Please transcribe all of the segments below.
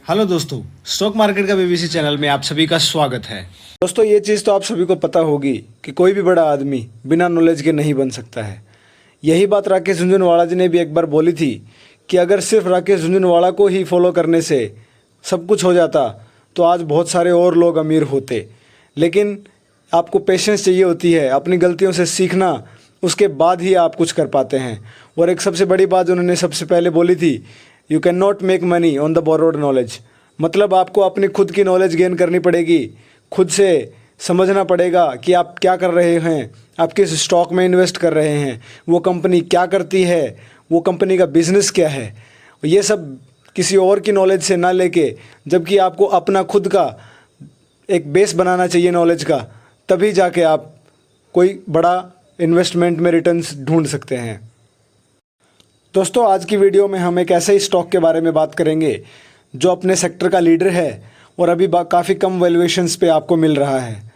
Hello दोस्तों, stock market का BBC channel में आप सभी का स्वागत है। दोस्तों ये चीज़ तो आप सभी को पता होगी कि कोई भी बड़ा आदमी बिना नॉलेज के नहीं बन सकता है। यही बात राकेश झुनझुनवाला जी ने भी एक बार बोली थी कि अगर सिर्फ राकेश झुनझुनवाला को ही फॉलो करने से सब कुछ हो जाता तो आज बहुत सारे और लोग अमीर होते। लेकिन आपको पेशेंस चाहिए होती है, अपनी गलतियों से सीखना, उसके बाद ही आप कुछ कर पाते हैं। और एक सबसे बड़ी बात उन्होंने सबसे पहले बोली थी, you can not make money on the borrowed knowledge. मतलब आपको अपनी खुद की नॉलेज गेन करनी पड़ेगी, खुद से समझना पड़ेगा कि आप क्या कर रहे हैं, आप किस स्टॉक में इन्वेस्ट कर रहे हैं, वो कंपनी क्या करती है, वो कंपनी का बिजनेस क्या है। ये सब किसी और की नॉलेज से ना लेके, जबकि आपको अपना खुद का एक बेस बनाना चाहिए नॉलेज का, तभी जाके आप कोई बड़ा इन्वेस्टमेंट में रिटर्न्स ढूंढ सकते हैं। दोस्तों आज की वीडियो में हम एक ऐसे स्टॉक के बारे में बात करेंगे जो अपने सेक्टर का लीडर है और अभी काफ़ी कम वैल्यूएशंस पे आपको मिल रहा है।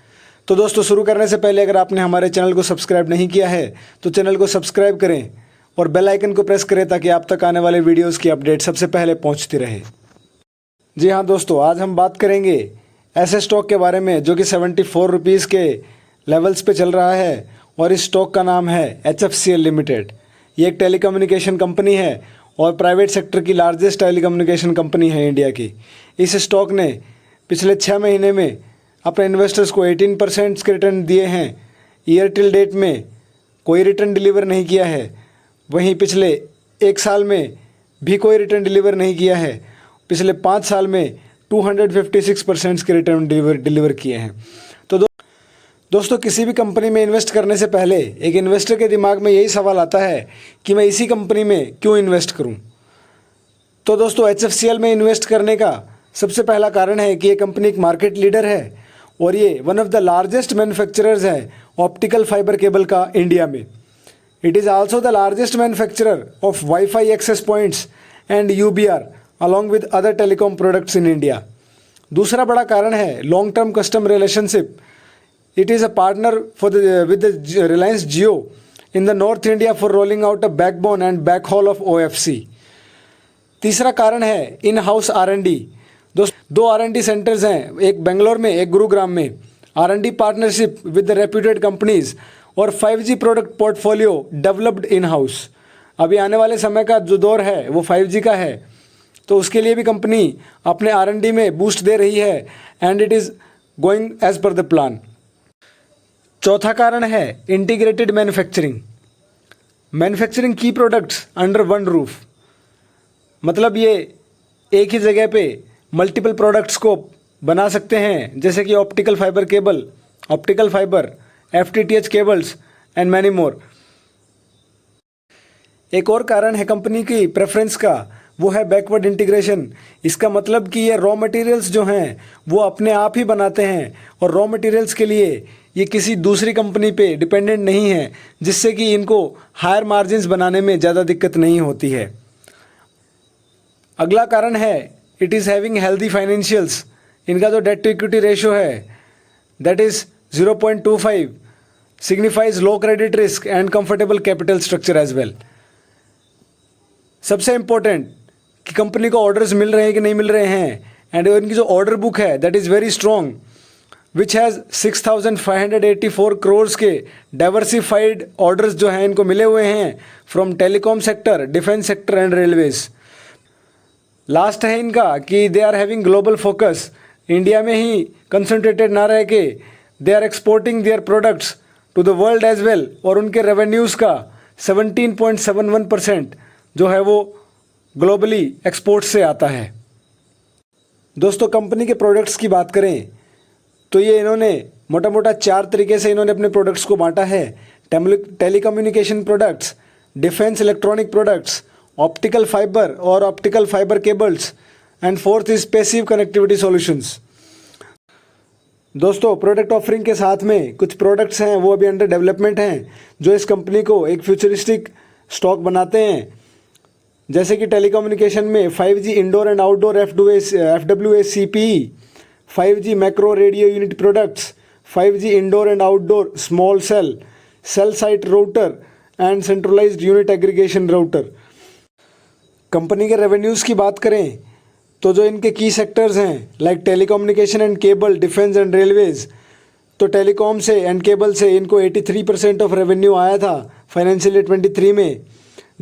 तो दोस्तों शुरू करने से पहले अगर आपने हमारे चैनल को सब्सक्राइब नहीं किया है तो चैनल को सब्सक्राइब करें और बेल आइकन को प्रेस करें ताकि आप तक आने वाले वीडियोज़ की अपडेट सबसे पहले पहुँचती रहे। जी हाँ दोस्तों, आज हम बात करेंगे ऐसे स्टॉक के बारे में जो कि 74 रुपीज़ के लेवल्स पे चल रहा है और इस स्टॉक का नाम है HFCL लिमिटेड। ये एक टेलीकम्युनिकेशन कंपनी है और प्राइवेट सेक्टर की लार्जेस्ट टेलीकम्युनिकेशन कंपनी है इंडिया की। इस स्टॉक ने पिछले 6 महीने में अपने इन्वेस्टर्स को 18% के रिटर्न दिए हैं। ईयर टिल डेट में कोई रिटर्न डिलीवर नहीं किया है, वहीं पिछले 1 साल में भी कोई रिटर्न डिलीवर नहीं किया है। पिछले 5 साल में 256% के रिटर्न डिलीवर किए हैं। तो दोस्तों किसी भी कंपनी में इन्वेस्ट करने से पहले एक इन्वेस्टर के दिमाग में यही सवाल आता है कि मैं इसी कंपनी में क्यों इन्वेस्ट करूं। तो दोस्तों HFCL में इन्वेस्ट करने का सबसे पहला कारण है कि ये कंपनी एक मार्केट लीडर है और ये one of the largest manufacturers है ऑप्टिकल फाइबर केबल का इंडिया में। It is also the largest manufacturer of wifi access points and UBR along with other telecom products in India. दूसरा बड़ा कारण है long term custom relationship. It is a partner with the Reliance Jio in the North India for rolling out a backbone and backhaul of OFC. तीसरा कारण है in house R&D। दो R&D centres हैं, एक बेंगलोर में एक गुरुग्राम में। R&D partnership with the reputed companies और 5G product portfolio developed in house. अभी आने वाले समय का जो दौर है वो 5G का है, तो उसके लिए भी कंपनी अपने R&D में बूस्ट दे रही है and it is going as per the plan. चौथा कारण है इंटीग्रेटेड मैन्युफैक्चरिंग की प्रोडक्ट्स अंडर वन रूफ। मतलब ये एक ही जगह पे मल्टीपल प्रोडक्ट्स को बना सकते हैं, जैसे कि optical fibre cable, optical fibre, FTTH cables and many मोर। एक और कारण है कंपनी की प्रेफरेंस का, वो है बैकवर्ड इंटीग्रेशन। इसका मतलब कि ये रॉ मटेरियल्स जो हैं वो अपने आप ही बनाते हैं और रॉ मटेरियल्स के लिए ये किसी दूसरी कंपनी पे डिपेंडेंट नहीं है, जिससे कि इनको हायर मार्जिन्स बनाने में ज़्यादा दिक्कत नहीं होती है। अगला कारण है it is having healthy financials. इनका जो डेट टू इक्विटी रेशियो है that is 0.25 signifies low credit risk and comfortable capital structure as well. सबसे इम्पोर्टेंट कि कंपनी को ऑर्डर्स मिल रहे हैं कि नहीं मिल रहे हैं, एंड इनकी जो ऑर्डर बुक है that is very strong which has 6,584 crore के डाइवर्सिफाइड ऑर्डर्स जो हैं इनको मिले हुए हैं from telecom sector, defence sector and railways. Last है इनका कि they are having global focus. India में ही कंसंट्रेटेड ना रह के they are exporting their products to the world as well, और उनके रेवेन्यूज़ का 17.71% जो है वो ग्लोबली एक्सपोर्ट से आता है। दोस्तों कंपनी के प्रोडक्ट्स की बात करें तो ये इन्होंने मोटा मोटा 4 तरीके से इन्होंने अपने प्रोडक्ट्स को बांटा है। Telecommunication products, defence electronic products, optical fibre और optical fibre cables and fourth is passive connectivity solutions. दोस्तों प्रोडक्ट ऑफरिंग के साथ में कुछ प्रोडक्ट्स हैं वो अभी अंडर डेवलपमेंट हैं जो इस कंपनी को एक फ्यूचरिस्टिक स्टॉक बनाते हैं, जैसे कि टेलीकम्युनिकेशन में 5G indoor and outdoor FWA CPE, 5G macro radio unit products, 5G indoor and outdoor small cell site router and centralised unit aggregation router. Company के रेवेन्यूज़ की बात करें तो जो इनके की सेक्टर्स हैं like telecommunication and cable, defence and railways, तो telecom से एंड केबल से इनको 83% ऑफ रेवेन्यू आया था फाइनेंशियल ईयर 23 में।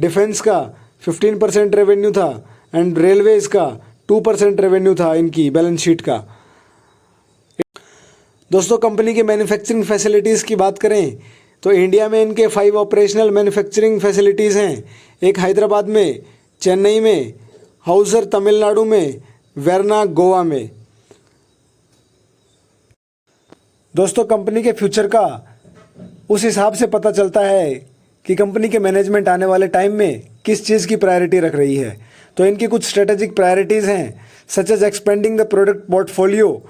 डिफेंस का 15% रेवेन्यू था एंड रेलवेज का 2% रेवेन्यू था इनकी बैलेंस शीट का। दोस्तों कंपनी के मैन्युफैक्चरिंग फैसिलिटीज़ की बात करें तो इंडिया में इनके 5 ऑपरेशनल मैन्युफैक्चरिंग फैसिलिटीज़ हैं। एक हैदराबाद में, चेन्नई में, हाउसर तमिलनाडु में, वेरना गोवा में। दोस्तों कंपनी के फ्यूचर का उस हिसाब से पता चलता है कि कंपनी के मैनेजमेंट आने वाले टाइम में किस चीज़ की प्रायोरिटी रख रही है। तो इनकी कुछ स्ट्रेटेजिक प्रायोरिटीज़ हैं such as expanding the product portfolio,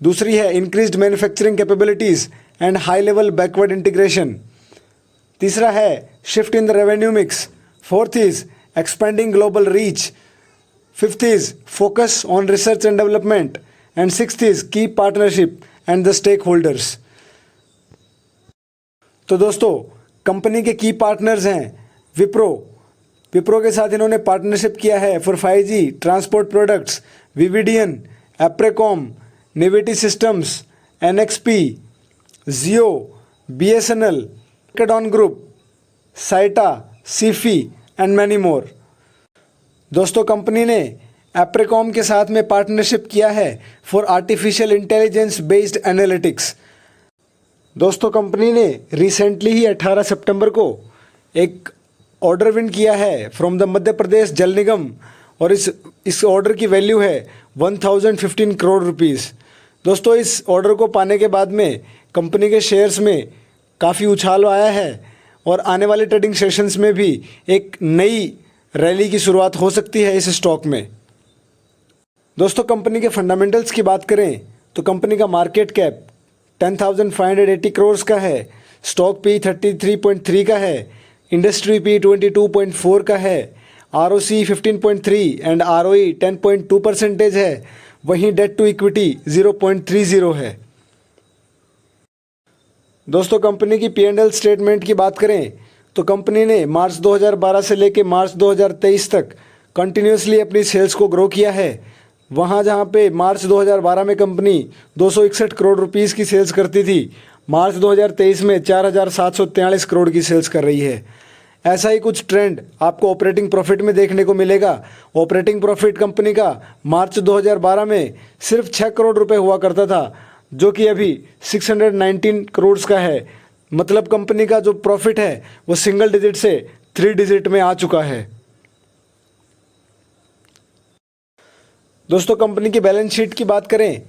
दूसरी है increased manufacturing capabilities and high level backward integration, तीसरा है shift in the revenue mix, fourth is expanding global reach, fifth is focus on research and development and sixth is key partnership and the stakeholders. तो दोस्तों company के की partners हैं विप्रो के साथ इन्होंने पार्टनरशिप किया है फॉर 5G ट्रांसपोर्ट प्रोडक्ट्स, विविडियन, एप्रेकॉम, नेविटी सिस्टम्स, NXP, जियो, BSNL, कैडॉन ग्रुप, साइटा, सीफी एंड मैनी मोर। दोस्तों कंपनी ने एप्रेकॉम के साथ में पार्टनरशिप किया है for artificial intelligence based analytics. दोस्तों कंपनी ने रिसेंटली ही 18 सितंबर को एक ऑर्डर विन किया है फ्रॉम द मध्य प्रदेश जल निगम और इस ऑर्डर की वैल्यू है 1015 करोड़ रुपीस। दोस्तों इस ऑर्डर को पाने के बाद में कंपनी के शेयर्स में काफ़ी उछाल आया है और आने वाले ट्रेडिंग सेशंस में भी एक नई रैली की शुरुआत हो सकती है इस स्टॉक में। दोस्तों कंपनी के फंडामेंटल्स की बात करें तो कंपनी का मार्केट कैप 10,580 करोड़ का है, स्टॉक पी 33.3 का है, इंडस्ट्री पी 22.4 का है, ROC 15.3 एंड ROE 10.2% है, वहीं डेट टू इक्विटी 0.30 है। दोस्तों कंपनी की P&L स्टेटमेंट की बात करें तो कंपनी ने मार्च 2012 से लेकर मार्च 2023 तक कंटिन्यूसली अपनी सेल्स को ग्रो किया है। वहाँ जहाँ पे मार्च 2012 में कंपनी 261 करोड़ रुपीस की सेल्स करती थी, मार्च 2023 में 4,743 करोड़ की सेल्स कर रही है। ऐसा ही कुछ ट्रेंड आपको ऑपरेटिंग प्रॉफिट में देखने को मिलेगा। ऑपरेटिंग प्रॉफिट कंपनी का मार्च 2012 में सिर्फ 6 करोड़ रुपए हुआ करता था, जो कि अभी 619 करोड़ का है। मतलब कंपनी का जो प्रॉफिट है वो सिंगल डिजिट से 3 डिजिट में आ चुका है। दोस्तों कंपनी की बैलेंस शीट की बात करें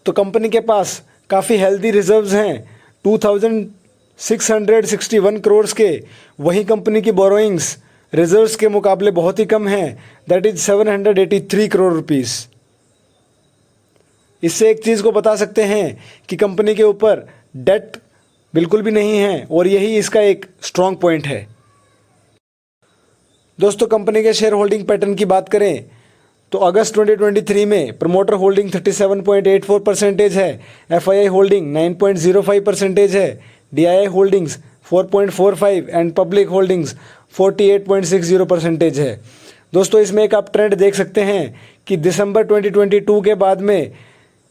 तो कंपनी के पास काफ़ी हेल्दी रिजर्व्स हैं 2,661 करोड़ के। वहीं कंपनी की बोरोइंग्स रिजर्व्स के मुकाबले बहुत ही कम हैं, दैट इज 783 करोड़ रुपीस। इससे एक चीज़ को बता सकते हैं कि कंपनी के ऊपर डेट बिल्कुल भी नहीं है और यही इसका एक स्ट्रॉन्ग पॉइंट है। दोस्तों कंपनी के शेयर होल्डिंग पैटर्न की बात करें तो अगस्त 2023 में प्रमोटर होल्डिंग 37.84% है, FII होल्डिंग 9.05% है, DII holdings 4.45 and public holdings 48.60% है। दोस्तों इसमें एक आप ट्रेंड देख सकते हैं कि दिसंबर 2022 के बाद में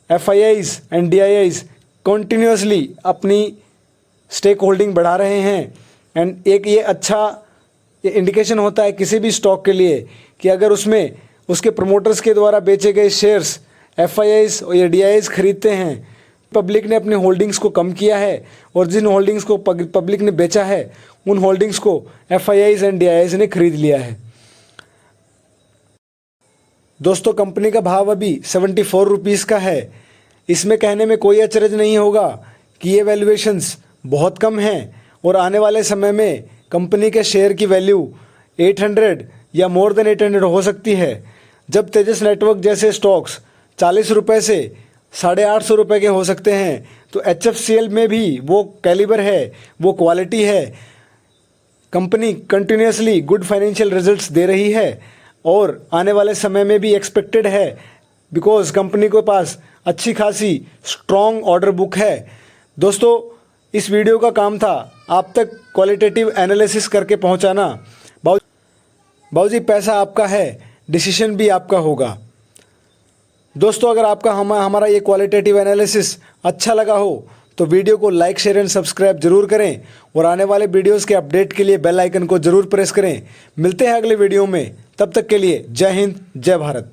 FIIs एंड DIIs कंटिन्यूसली अपनी स्टेक होल्डिंग बढ़ा रहे हैं एंड एक ये अच्छा इंडिकेशन होता है किसी भी स्टॉक के लिए कि अगर उसमें उसके प्रमोटर्स के द्वारा बेचे गए शेयर्स FIIs या DIIs खरीदते हैं, पब्लिक ने अपने होल्डिंग्स को कम किया है और जिन होल्डिंग्स को पब्लिक ने बेचा है उन होल्डिंग्स को FIIs एंड DIIs ने खरीद लिया है। दोस्तों कंपनी का भाव अभी 74 रुपीज़ का है। इसमें कहने में कोई अचरज नहीं होगा कि ये वैल्यूएशंस बहुत कम हैं और आने वाले समय में कंपनी के शेयर की वैल्यू 800 या मोर देन 800 हो सकती है। जब तेजस नेटवर्क जैसे स्टॉक्स 40 रुपये से 850 रुपये के हो सकते हैं, तो HFCL में भी वो कैलिबर है, वो क्वालिटी है। Company continuously good financial results दे रही है और आने वाले समय में भी एक्सपेक्टेड है बिकॉज कंपनी के पास अच्छी खासी स्ट्रॉन्ग ऑर्डर बुक है। दोस्तों इस वीडियो का काम था आप तक क्वालिटेटिव एनालिसिस करके पहुंचाना। बाबूजी पैसा आपका है, डिसीजन भी आपका होगा। दोस्तों, अगर आपका हमारा ये क्वालिटेटिव एनालिसिस अच्छा लगा हो तो वीडियो को लाइक, शेयर एंड सब्सक्राइब जरूर करें और आने वाले वीडियोस के अपडेट के लिए बेल आइकन को जरूर प्रेस करें। मिलते हैं अगले वीडियो में, तब तक के लिए जय हिंद, जय भारत।